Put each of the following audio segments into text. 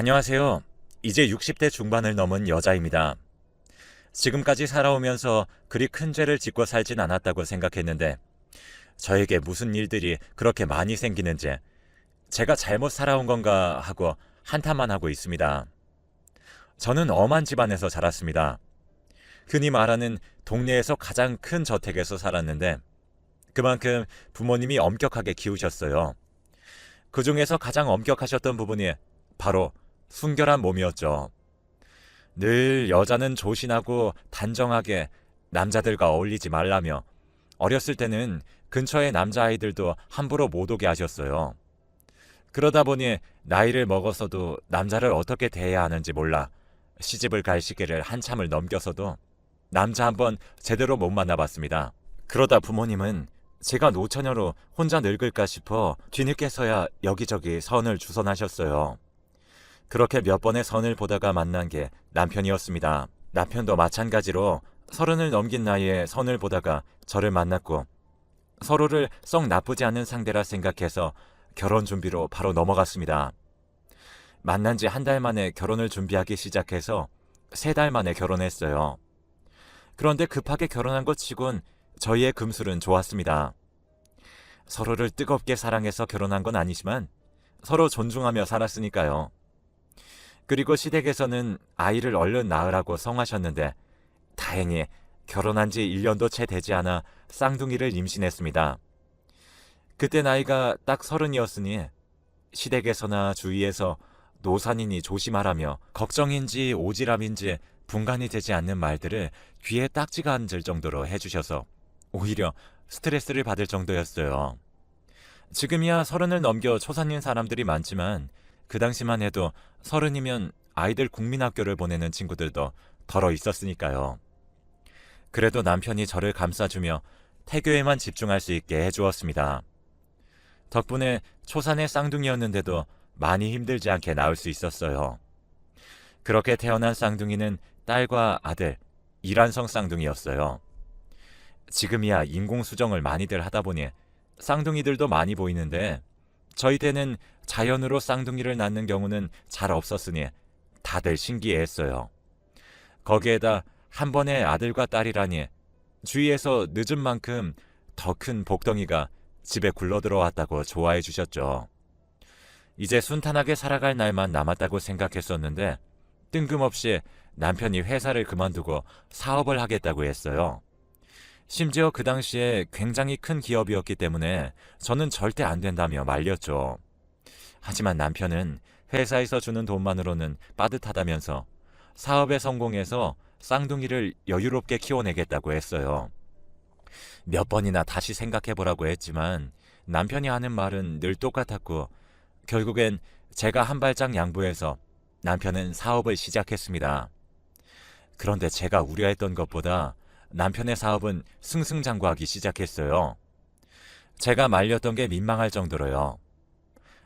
안녕하세요. 이제 60대 중반을 넘은 여자입니다. 지금까지 살아오면서 그리 큰 죄를 짓고 살진 않았다고 생각했는데 저에게 무슨 일들이 그렇게 많이 생기는지 제가 잘못 살아온 건가 하고 한탄만 하고 있습니다. 저는 엄한 집안에서 자랐습니다. 흔히 말하는 동네에서 가장 큰 저택에서 살았는데 그만큼 부모님이 엄격하게 키우셨어요. 그 중에서 가장 엄격하셨던 부분이 바로 순결한 몸이었죠. 늘 여자는 조신하고 단정하게 남자들과 어울리지 말라며 어렸을 때는 근처의 남자아이들도 함부로 못 오게 하셨어요. 그러다 보니 나이를 먹어서도 남자를 어떻게 대해야 하는지 몰라 시집을 갈 시기를 한참을 넘겨서도 남자 한번 제대로 못 만나봤습니다. 그러다 부모님은 제가 노처녀로 혼자 늙을까 싶어 뒤늦게서야 여기저기 선을 주선하셨어요. 그렇게 몇 번의 선을 보다가 만난 게 남편이었습니다. 남편도 마찬가지로 30을 넘긴 나이에 선을 보다가 저를 만났고 서로를 썩 나쁘지 않은 상대라 생각해서 결혼 준비로 바로 넘어갔습니다. 만난 지 한 달 만에 결혼을 준비하기 시작해서 3달 만에 결혼했어요. 그런데 급하게 결혼한 것 치곤 저희의 금술은 좋았습니다. 서로를 뜨겁게 사랑해서 결혼한 건 아니지만 서로 존중하며 살았으니까요. 그리고 시댁에서는 아이를 얼른 낳으라고 성하셨는데 다행히 결혼한 지 1년도 채 되지 않아 쌍둥이를 임신했습니다. 그때 나이가 딱 30이었으니 시댁에서나 주위에서 노산이니 조심하라며 걱정인지 오지랖인지 분간이 되지 않는 말들을 귀에 딱지가 앉을 정도로 해주셔서 오히려 스트레스를 받을 정도였어요. 지금이야 30을 넘겨 초산인 사람들이 많지만 그 당시만 해도 30이면 아이들 국민학교를 보내는 친구들도 덜어 있었으니까요. 그래도 남편이 저를 감싸주며 태교에만 집중할 수 있게 해주었습니다. 덕분에 초산의 쌍둥이였는데도 많이 힘들지 않게 낳을 수 있었어요. 그렇게 태어난 쌍둥이는 딸과 아들, 이란성 쌍둥이였어요. 지금이야 인공수정을 많이들 하다 보니 쌍둥이들도 많이 보이는데 저희 때는 자연으로 쌍둥이를 낳는 경우는 잘 없었으니 다들 신기해했어요. 거기에다 한 번에 아들과 딸이라니 주위에서 늦은 만큼 더 큰 복덩이가 집에 굴러들어왔다고 좋아해 주셨죠. 이제 순탄하게 살아갈 날만 남았다고 생각했었는데 뜬금없이 남편이 회사를 그만두고 사업을 하겠다고 했어요. 심지어 그 당시에 굉장히 큰 기업이었기 때문에 저는 절대 안 된다며 말렸죠. 하지만 남편은 회사에서 주는 돈만으로는 빠듯하다면서 사업에 성공해서 쌍둥이를 여유롭게 키워내겠다고 했어요. 몇 번이나 다시 생각해보라고 했지만 남편이 하는 말은 늘 똑같았고 결국엔 제가 한 발짝 양보해서 남편은 사업을 시작했습니다. 그런데 제가 우려했던 것보다 남편의 사업은 승승장구하기 시작했어요. 제가 말렸던 게 민망할 정도로요.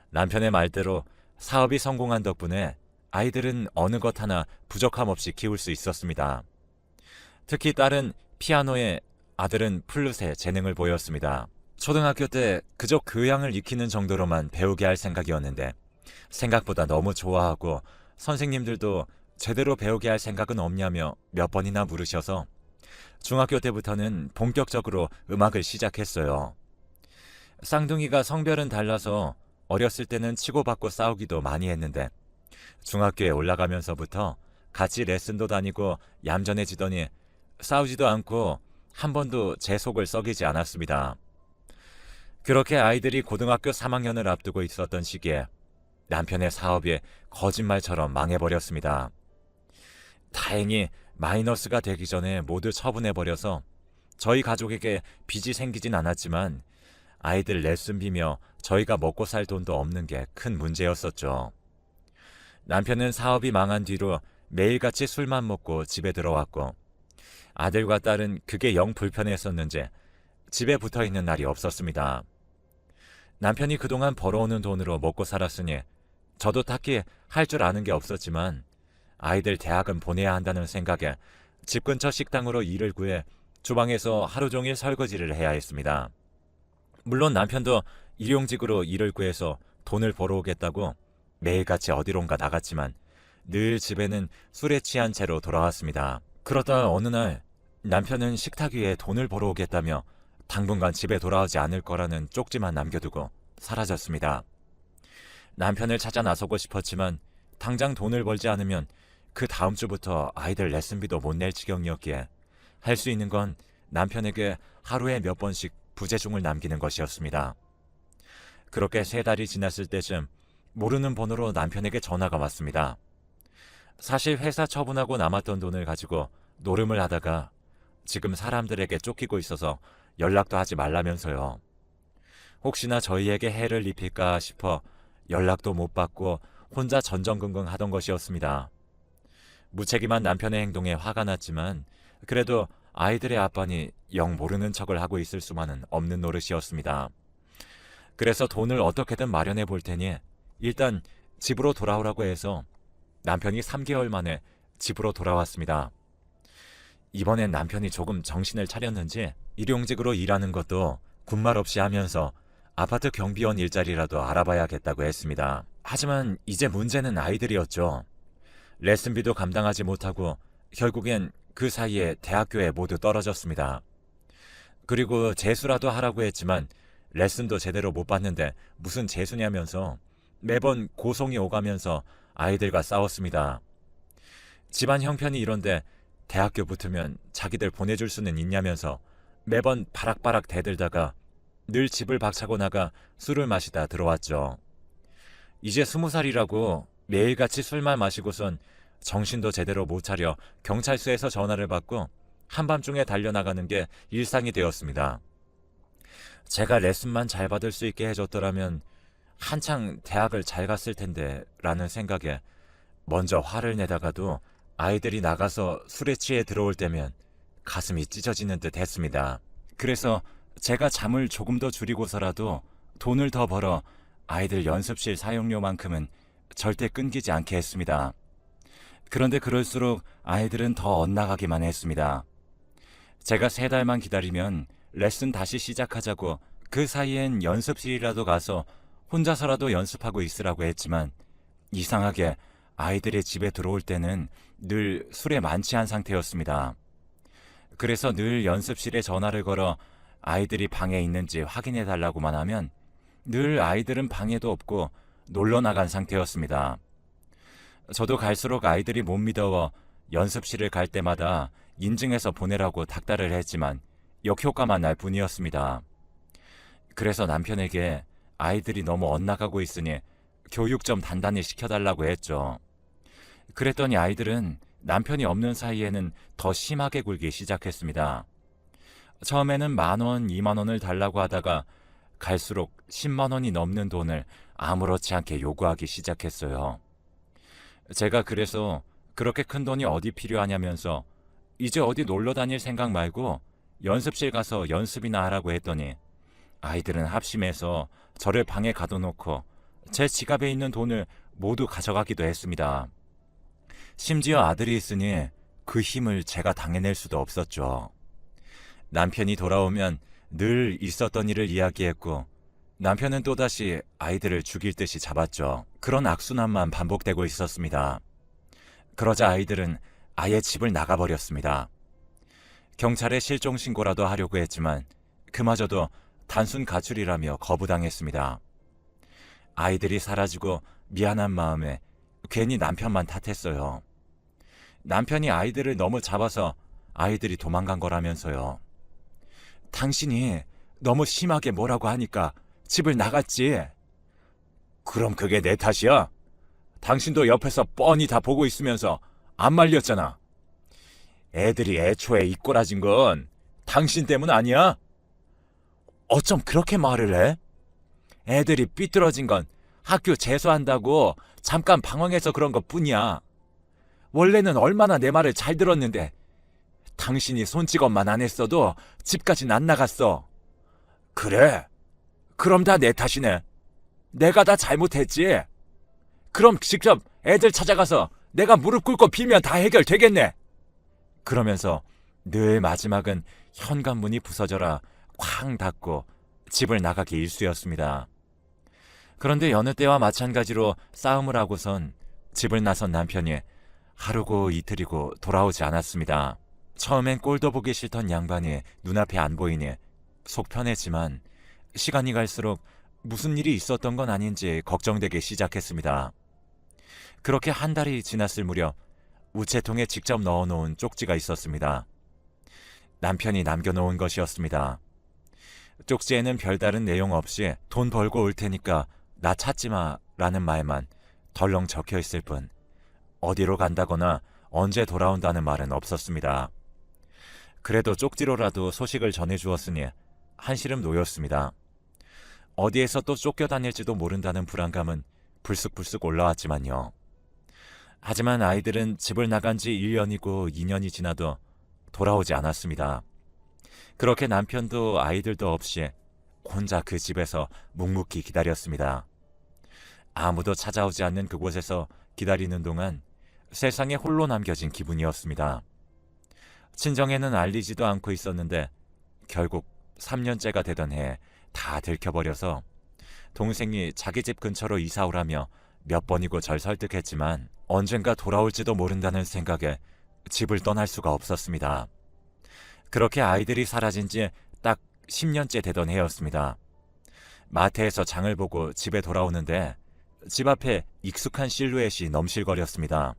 남편의 말대로 사업이 성공한 덕분에 아이들은 어느 것 하나 부족함 없이 키울 수 있었습니다. 특히 딸은 피아노에 아들은 플룻에 재능을 보였습니다. 초등학교 때 그저 교양을 익히는 정도로만 배우게 할 생각이었는데 생각보다 너무 좋아하고 선생님들도 제대로 배우게 할 생각은 없냐며 몇 번이나 물으셔서 중학교 때부터는 본격적으로 음악을 시작했어요. 쌍둥이가 성별은 달라서 어렸을 때는 치고받고 싸우기도 많이 했는데 중학교에 올라가면서부터 같이 레슨도 다니고 얌전해지더니 싸우지도 않고 한 번도 제 속을 썩이지 않았습니다. 그렇게 아이들이 고등학교 3학년을 앞두고 있었던 시기에 남편의 사업이 거짓말처럼 망해버렸습니다. 다행히 마이너스가 되기 전에 모두 처분해버려서 저희 가족에게 빚이 생기진 않았지만 아이들 레슨비며 저희가 먹고 살 돈도 없는 게 큰 문제였었죠. 남편은 사업이 망한 뒤로 매일같이 술만 먹고 집에 들어왔고 아들과 딸은 그게 영 불편했었는지 집에 붙어있는 날이 없었습니다. 남편이 그동안 벌어오는 돈으로 먹고 살았으니 저도 딱히 할 줄 아는 게 없었지만 아이들 대학은 보내야 한다는 생각에 집 근처 식당으로 일을 구해 주방에서 하루 종일 설거지를 해야 했습니다. 물론 남편도 일용직으로 일을 구해서 돈을 벌어오겠다고 매일같이 어디론가 나갔지만 늘 집에는 술에 취한 채로 돌아왔습니다. 그러다 어느 날 남편은 식탁 위에 돈을 벌어 오겠다며 당분간 집에 돌아오지 않을 거라는 쪽지만 남겨두고 사라졌습니다. 남편을 찾아 나서고 싶었지만 당장 돈을 벌지 않으면 그 다음 주부터 아이들 레슨비도 못 낼 지경이었기에 할 수 있는 건 남편에게 하루에 몇 번씩 부재중을 남기는 것이었습니다. 그렇게 3달이 지났을 때쯤 모르는 번호로 남편에게 전화가 왔습니다. 사실 회사 처분하고 남았던 돈을 가지고 노름을 하다가 지금 사람들에게 쫓기고 있어서 연락도 하지 말라면서요. 혹시나 저희에게 해를 입힐까 싶어 연락도 못 받고 혼자 전전긍긍 하던 것이었습니다. 무책임한 남편의 행동에 화가 났지만 그래도 아이들의 아빠니 영 모르는 척을 하고 있을 수만은 없는 노릇이었습니다. 그래서 돈을 어떻게든 마련해 볼 테니 일단 집으로 돌아오라고 해서 남편이 3개월 만에 집으로 돌아왔습니다. 이번엔 남편이 조금 정신을 차렸는지 일용직으로 일하는 것도 군말 없이 하면서 아파트 경비원 일자리라도 알아봐야겠다고 했습니다. 하지만 이제 문제는 아이들이었죠. 레슨비도 감당하지 못하고 결국엔 그 사이에 대학교에 모두 떨어졌습니다. 그리고 재수라도 하라고 했지만 레슨도 제대로 못 받는데 무슨 재수냐면서 매번 고송이 오가면서 아이들과 싸웠습니다. 집안 형편이 이런데 대학교 붙으면 자기들 보내줄 수는 있냐면서 매번 바락바락 대들다가 늘 집을 박차고 나가 술을 마시다 들어왔죠. 이제 20살이라고 매일같이 술만 마시고선 정신도 제대로 못 차려 경찰서에서 전화를 받고 한밤중에 달려나가는 게 일상이 되었습니다. 제가 레슨만 잘 받을 수 있게 해줬더라면 한창 대학을 잘 갔을 텐데 라는 생각에 먼저 화를 내다가도 아이들이 나가서 술에 취해 들어올 때면 가슴이 찢어지는 듯 했습니다. 그래서 제가 잠을 조금 더 줄이고서라도 돈을 더 벌어 아이들 연습실 사용료만큼은 절대 끊기지 않게 했습니다. 그런데 그럴수록 아이들은 더 엇나가기만 했습니다. 제가 3달만 기다리면 레슨 다시 시작하자고 그 사이엔 연습실이라도 가서 혼자서라도 연습하고 있으라고 했지만 이상하게 아이들의 집에 들어올 때는 늘 술에 만취한 상태였습니다. 그래서 늘 연습실에 전화를 걸어 아이들이 방에 있는지 확인해 달라고만 하면 늘 아이들은 방에도 없고 놀러 나간 상태였습니다. 저도 갈수록 아이들이 못 믿어워 연습실을 갈 때마다 인증해서 보내라고 닥달을 했지만 역효과만 날 뿐이었습니다. 그래서 남편에게 아이들이 너무 엇나가고 있으니 교육 좀 단단히 시켜달라고 했죠. 그랬더니 아이들은 남편이 없는 사이에는 더 심하게 굴기 시작했습니다. 처음에는 10,000원, 20,000원을 달라고 하다가 갈수록 100,000원이 넘는 돈을 아무렇지 않게 요구하기 시작했어요. 제가 그래서 그렇게 큰 돈이 어디 필요하냐면서 이제 어디 놀러 다닐 생각 말고 연습실 가서 연습이나 하라고 했더니 아이들은 합심해서 저를 방에 가둬놓고 제 지갑에 있는 돈을 모두 가져가기도 했습니다. 심지어 아들이 있으니 그 힘을 제가 당해낼 수도 없었죠. 남편이 돌아오면 늘 있었던 일을 이야기했고 남편은 또다시 아이들을 죽일 듯이 잡았죠. 그런 악순환만 반복되고 있었습니다. 그러자 아이들은 아예 집을 나가버렸습니다. 경찰에 실종 신고라도 하려고 했지만 그마저도 단순 가출이라며 거부당했습니다. 아이들이 사라지고 미안한 마음에 괜히 남편만 탓했어요. 남편이 아이들을 너무 잡아서 아이들이 도망간 거라면서요. 당신이 너무 심하게 뭐라고 하니까 집을 나갔지. 그럼 그게 내 탓이야? 당신도 옆에서 뻔히 다 보고 있으면서 안 말렸잖아. 애들이 애초에 이 꼬라진 건 당신 때문 아니야? 어쩜 그렇게 말을 해? 애들이 삐뚤어진 건 학교 재수한다고 잠깐 방황해서 그런 것 뿐이야. 원래는 얼마나 내 말을 잘 들었는데 당신이 손찌검만 안 했어도 집까진 안 나갔어. 그래? 그럼 다 내 탓이네. 내가 다 잘못했지. 그럼 직접 애들 찾아가서 내가 무릎 꿇고 빌면 다 해결되겠네. 그러면서 늘 마지막은 현관문이 부서져라 쾅 닫고 집을 나가기 일쑤였습니다. 그런데 여느 때와 마찬가지로 싸움을 하고선 집을 나선 남편이 하루고 이틀이고 돌아오지 않았습니다. 처음엔 꼴도 보기 싫던 양반이 눈앞에 안 보이니 속 편했지만 시간이 갈수록 무슨 일이 있었던 건 아닌지 걱정되기 시작했습니다. 그렇게 한 달이 지났을 무렵 우체통에 직접 넣어놓은 쪽지가 있었습니다. 남편이 남겨놓은 것이었습니다. 쪽지에는 별다른 내용 없이 돈 벌고 올 테니까 나 찾지 마라는 말만 덜렁 적혀 있을 뿐 어디로 간다거나 언제 돌아온다는 말은 없었습니다. 그래도 쪽지로라도 소식을 전해주었으니 한시름 놓였습니다. 어디에서 또 쫓겨다닐지도 모른다는 불안감은 불쑥불쑥 올라왔지만요. 하지만 아이들은 집을 나간 지 1년이고 2년이 지나도 돌아오지 않았습니다. 그렇게 남편도 아이들도 없이 혼자 그 집에서 묵묵히 기다렸습니다. 아무도 찾아오지 않는 그곳에서 기다리는 동안 세상에 홀로 남겨진 기분이었습니다. 친정에는 알리지도 않고 있었는데 결국 3년째가 되던 해에 다 들켜버려서 동생이 자기 집 근처로 이사 오라며 몇 번이고 절 설득했지만 언젠가 돌아올지도 모른다는 생각에 집을 떠날 수가 없었습니다. 그렇게 아이들이 사라진 지 딱 10년째 되던 해였습니다. 마트에서 장을 보고 집에 돌아오는데 집 앞에 익숙한 실루엣이 넘실거렸습니다.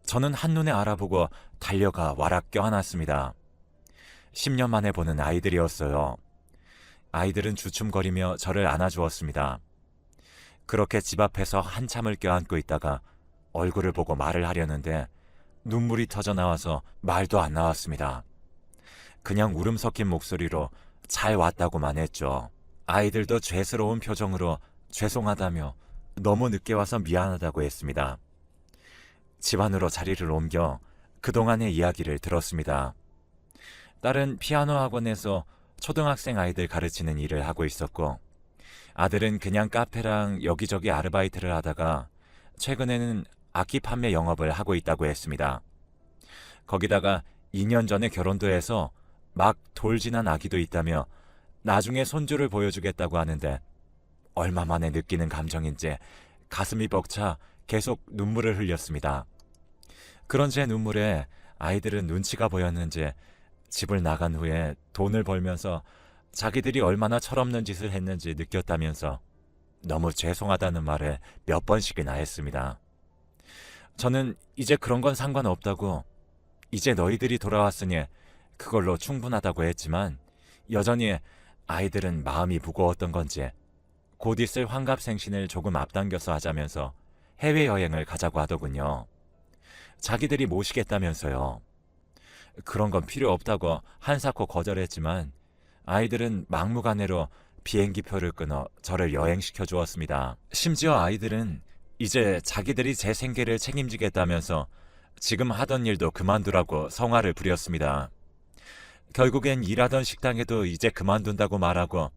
저는 한눈에 알아보고 달려가 와락 껴안았습니다. 10년 만에 보는 아이들이었어요. 아이들은 주춤거리며 저를 안아주었습니다. 그렇게 집 앞에서 한참을 껴안고 있다가 얼굴을 보고 말을 하려는데 눈물이 터져 나와서 말도 안 나왔습니다. 그냥 울음 섞인 목소리로 잘 왔다고만 했죠. 아이들도 죄스러운 표정으로 죄송하다며 너무 늦게 와서 미안하다고 했습니다. 집 안으로 자리를 옮겨 그동안의 이야기를 들었습니다. 딸은 피아노 학원에서 초등학생 아이들 가르치는 일을 하고 있었고 아들은 그냥 카페랑 여기저기 아르바이트를 하다가 최근에는 악기 판매 영업을 하고 있다고 했습니다. 거기다가 2년 전에 결혼도 해서 막 돌진한 아기도 있다며 나중에 손주를 보여주겠다고 하는데 얼마 만에 느끼는 감정인지 가슴이 벅차 계속 눈물을 흘렸습니다. 그런 제 눈물에 아이들은 눈치가 보였는지 집을 나간 후에 돈을 벌면서 자기들이 얼마나 철없는 짓을 했는지 느꼈다면서 너무 죄송하다는 말을 몇 번씩이나 했습니다. 저는 이제 그런 건 상관없다고, 이제 너희들이 돌아왔으니 그걸로 충분하다고 했지만 여전히 아이들은 마음이 무거웠던 건지 곧 있을 환갑생신을 조금 앞당겨서 하자면서 해외여행을 가자고 하더군요. 자기들이 모시겠다면서요. 그런 건 필요 없다고 한사코 거절했지만 아이들은 막무가내로 비행기표를 끊어 저를 여행시켜 주었습니다. 심지어 아이들은 이제 자기들이 제 생계를 책임지겠다면서 지금 하던 일도 그만두라고 성화를 부렸습니다. 결국엔 일하던 식당에도 이제 그만둔다고 말하고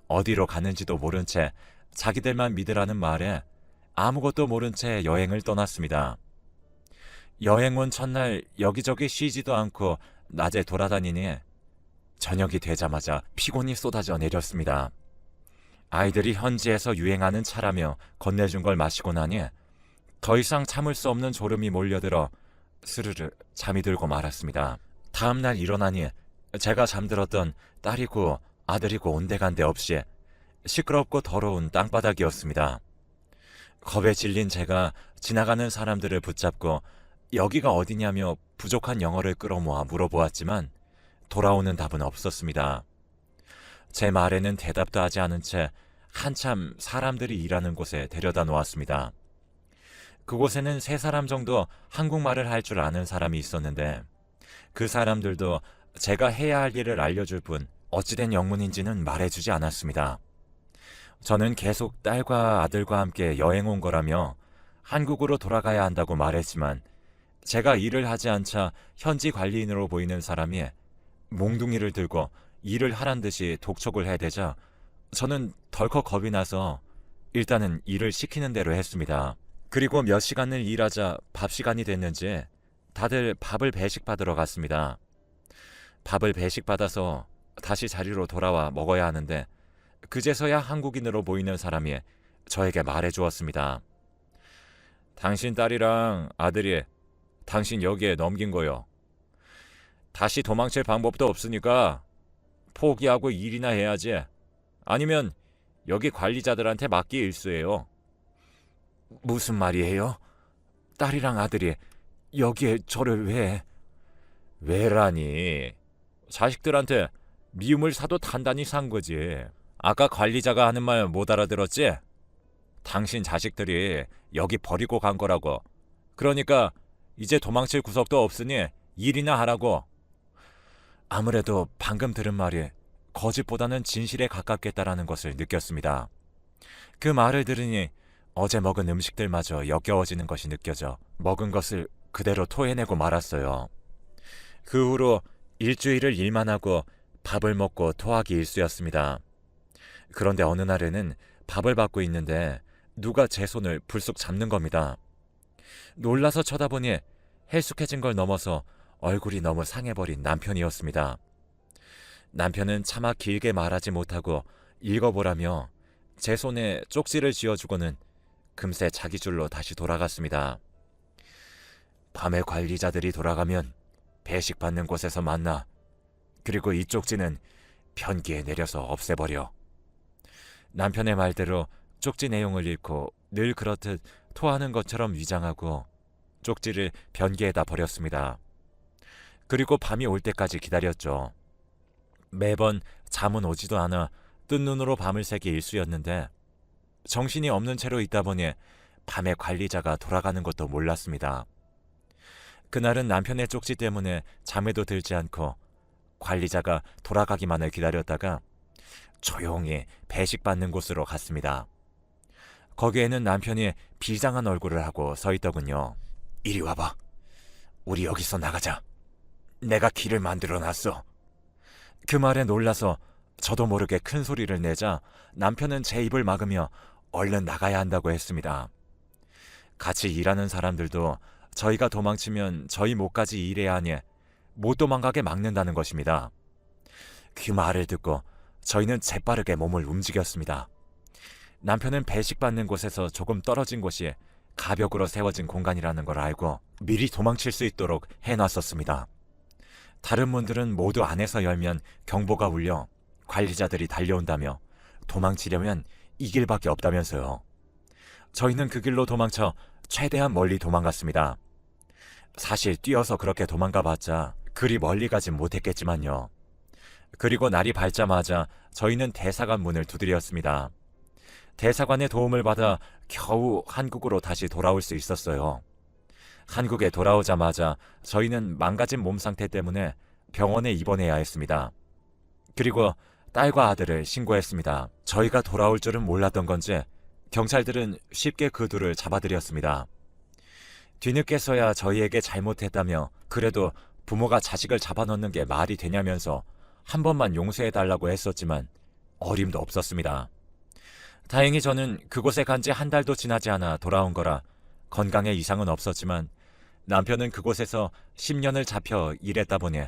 어디로 가는지도 모른 채 자기들만 믿으라는 말에 아무것도 모른 채 여행을 떠났습니다. 여행 온 첫날 여기저기 쉬지도 않고 낮에 돌아다니니 저녁이 되자마자 피곤이 쏟아져 내렸습니다. 아이들이 현지에서 유행하는 차라며 건네준 걸 마시고 나니 더 이상 참을 수 없는 졸음이 몰려들어 스르르 잠이 들고 말았습니다. 다음날 일어나니 제가 잠들었던 딸이고 아들이고 온데간데 없이 시끄럽고 더러운 땅바닥이었습니다. 겁에 질린 제가 지나가는 사람들을 붙잡고 여기가 어디냐며 부족한 영어를 끌어모아 물어보았지만 돌아오는 답은 없었습니다. 제 말에는 대답도 하지 않은 채 한참 사람들이 일하는 곳에 데려다 놓았습니다. 그곳에는 3사람 정도 한국말을 할 줄 아는 사람이 있었는데 그 사람들도 제가 해야 할 일을 알려줄 뿐 어찌된 영문인지는 말해주지 않았습니다. 저는 계속 딸과 아들과 함께 여행 온 거라며 한국으로 돌아가야 한다고 말했지만 제가 일을 하지 않자 현지 관리인으로 보이는 사람이 몽둥이를 들고 일을 하란 듯이 독촉을 해대자 저는 덜컥 겁이 나서 일단은 일을 시키는 대로 했습니다. 그리고 몇 시간을 일하자 밥 시간이 됐는지 다들 밥을 배식받으러 갔습니다. 밥을 배식받아서 다시 자리로 돌아와 먹어야 하는데 그제서야 한국인으로 보이는 사람이 저에게 말해 주었습니다. 당신 딸이랑 아들이 당신 여기에 넘긴 거요. 다시 도망칠 방법도 없으니까 포기하고 일이나 해야지. 아니면 여기 관리자들한테 맡기 일쑤예요. 무슨 말이에요? 딸이랑 아들이 여기에 저를 왜? 왜라니? 자식들한테 미움을 사도 단단히 산 거지. 아까 관리자가 하는 말 못 알아들었지? 당신 자식들이 여기 버리고 간 거라고. 그러니까 이제 도망칠 구석도 없으니 일이나 하라고. 아무래도 방금 들은 말이 거짓보다는 진실에 가깝겠다라는 것을 느꼈습니다. 그 말을 들으니 어제 먹은 음식들마저 역겨워지는 것이 느껴져 먹은 것을 그대로 토해내고 말았어요. 그 후로 일주일을 일만 하고 밥을 먹고 토하기 일쑤였습니다. 그런데 어느 날에는 밥을 받고 있는데 누가 제 손을 불쑥 잡는 겁니다. 놀라서 쳐다보니 헬쑥해진 걸 넘어서 얼굴이 너무 상해버린 남편이었습니다. 남편은 차마 길게 말하지 못하고 읽어보라며 제 손에 쪽지를 쥐어주고는 금세 자기 줄로 다시 돌아갔습니다. 밤에 관리자들이 돌아가면 배식 받는 곳에서 만나. 그리고 이 쪽지는 변기에 내려서 없애버려. 남편의 말대로 쪽지 내용을 읽고 늘 그렇듯 토하는 것처럼 위장하고 쪽지를 변기에다 버렸습니다. 그리고 밤이 올 때까지 기다렸죠. 매번 잠은 오지도 않아 뜬 눈으로 밤을 새기 일쑤였는데 정신이 없는 채로 있다 보니 밤에 관리자가 돌아가는 것도 몰랐습니다. 그날은 남편의 쪽지 때문에 잠에도 들지 않고 관리자가 돌아가기만을 기다렸다가 조용히 배식 받는 곳으로 갔습니다. 거기에는 남편이 비장한 얼굴을 하고 서 있더군요. 이리 와봐. 우리 여기서 나가자. 내가 길을 만들어 놨어. 그 말에 놀라서 저도 모르게 큰 소리를 내자 남편은 제 입을 막으며 얼른 나가야 한다고 했습니다. 같이 일하는 사람들도 저희가 도망치면 저희 목까지 일해야 하니 못 도망가게 막는다는 것입니다. 그 말을 듣고 저희는 재빠르게 몸을 움직였습니다. 남편은 배식 받는 곳에서 조금 떨어진 곳이 가벽으로 세워진 공간이라는 걸 알고 미리 도망칠 수 있도록 해놨었습니다. 다른 분들은 모두 안에서 열면 경보가 울려 관리자들이 달려온다며 도망치려면 이 길밖에 없다면서요. 저희는 그 길로 도망쳐 최대한 멀리 도망갔습니다. 사실 뛰어서 그렇게 도망가봤자 그리 멀리 가진 못했겠지만요. 그리고 날이 밝자마자 저희는 대사관 문을 두드렸습니다. 대사관의 도움을 받아 겨우 한국으로 다시 돌아올 수 있었어요. 한국에 돌아오자마자 저희는 망가진 몸 상태 때문에 병원에 입원해야 했습니다. 그리고 딸과 아들을 신고했습니다. 저희가 돌아올 줄은 몰랐던 건지 경찰들은 쉽게 그 둘을 잡아들였습니다. 뒤늦게서야 저희에게 잘못했다며 그래도 부모가 자식을 잡아넣는 게 말이 되냐면서 한 번만 용서해달라고 했었지만 어림도 없었습니다. 다행히 저는 그곳에 간 지 한 달도 지나지 않아 돌아온 거라 건강에 이상은 없었지만 남편은 그곳에서 10년을 잡혀 일했다 보니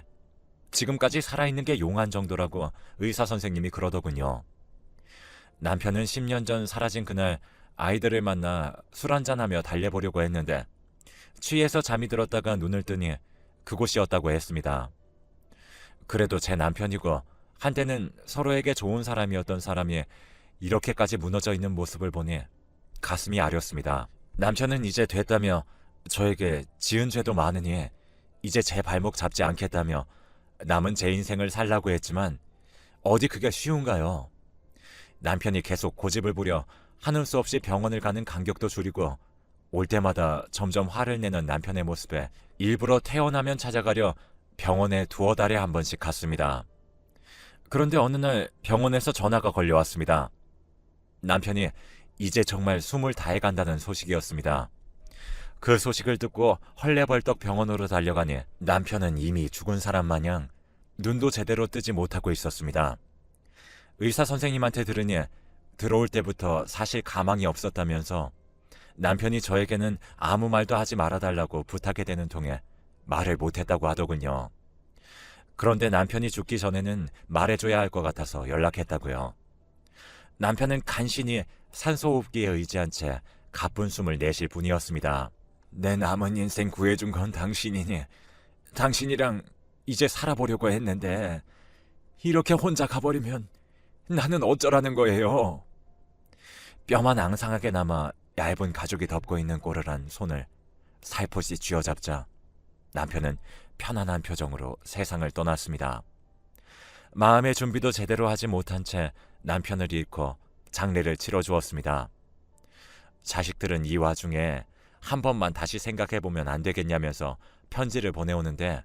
지금까지 살아있는 게 용한 정도라고 의사 선생님이 그러더군요. 남편은 10년 전 사라진 그날 아이들을 만나 술 한잔하며 달래보려고 했는데 취해서 잠이 들었다가 눈을 뜨니 그곳이었다고 했습니다. 그래도 제 남편이고 한때는 서로에게 좋은 사람이었던 사람이 이렇게까지 무너져 있는 모습을 보니 가슴이 아렸습니다. 남편은 이제 됐다며 저에게 지은 죄도 많으니 이제 제 발목 잡지 않겠다며 남은 제 인생을 살라고 했지만 어디 그게 쉬운가요? 남편이 계속 고집을 부려 하는 수 없이 병원을 가는 간격도 줄이고 올 때마다 점점 화를 내는 남편의 모습에 일부러 태어나면 찾아가려 병원에 두어 달에 한 번씩 갔습니다. 그런데 어느 날 병원에서 전화가 걸려왔습니다. 남편이 이제 정말 숨을 다해간다는 소식이었습니다. 그 소식을 듣고 헐레벌떡 병원으로 달려가니 남편은 이미 죽은 사람 마냥 눈도 제대로 뜨지 못하고 있었습니다. 의사 선생님한테 들으니 들어올 때부터 사실 가망이 없었다면서 남편이 저에게는 아무 말도 하지 말아달라고 부탁해 대는 통에 말을 못했다고 하더군요. 그런데 남편이 죽기 전에는 말해줘야 할 것 같아서 연락했다고요. 남편은 간신히 산소호흡기에 의지한 채 가쁜 숨을 내쉴 뿐이었습니다. 내 남은 인생 구해준 건 당신이니 당신이랑 이제 살아보려고 했는데 이렇게 혼자 가버리면 나는 어쩌라는 거예요. 뼈만 앙상하게 남아 얇은 가죽이 덮고 있는 꼬르란 손을 살포시 쥐어잡자 남편은 편안한 표정으로 세상을 떠났습니다. 마음의 준비도 제대로 하지 못한 채 남편을 잃고 장례를 치러주었습니다. 자식들은 이 와중에 한 번만 다시 생각해보면 안 되겠냐면서 편지를 보내오는데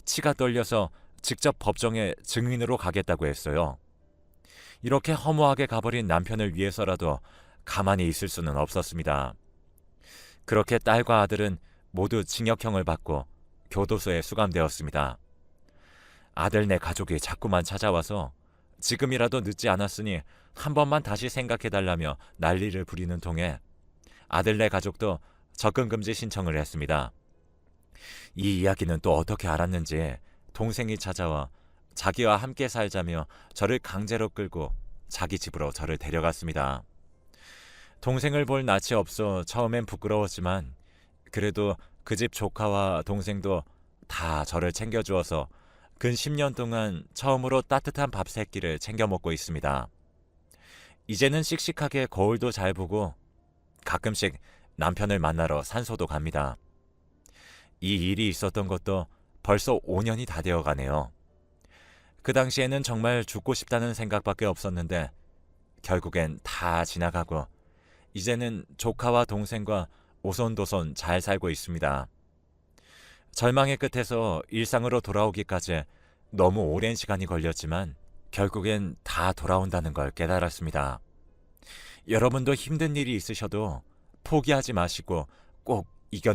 치가 떨려서 직접 법정에 증인으로 가겠다고 했어요. 이렇게 허무하게 가버린 남편을 위해서라도 가만히 있을 수는 없었습니다. 그렇게 딸과 아들은 모두 징역형을 받고 교도소에 수감되었습니다. 아들네 가족이 자꾸만 찾아와서 지금이라도 늦지 않았으니 한 번만 다시 생각해달라며 난리를 부리는 통에 아들네 가족도 접근금지 신청을 했습니다. 이 이야기는 또 어떻게 알았는지 동생이 찾아와 자기와 함께 살자며 저를 강제로 끌고 자기 집으로 저를 데려갔습니다. 동생을 볼 낯이 없어 처음엔 부끄러웠지만 그래도 그 집 조카와 동생도 다 저를 챙겨주어서 근 10년 동안 처음으로 따뜻한 밥 3끼를 챙겨 먹고 있습니다. 이제는 씩씩하게 거울도 잘 보고 가끔씩 남편을 만나러 산소도 갑니다. 이 일이 있었던 것도 벌써 5년이 다 되어 가네요. 그 당시에는 정말 죽고 싶다는 생각밖에 없었는데 결국엔 다 지나가고 이제는 조카와 동생과 오손도손 잘 살고 있습니다. 절망의 끝에서 일상으로 돌아오기까지 너무 오랜 시간이 걸렸지만 결국엔 다 돌아온다는 걸 깨달았습니다. 여러분도 힘든 일이 있으셔도 포기하지 마시고 꼭 이겨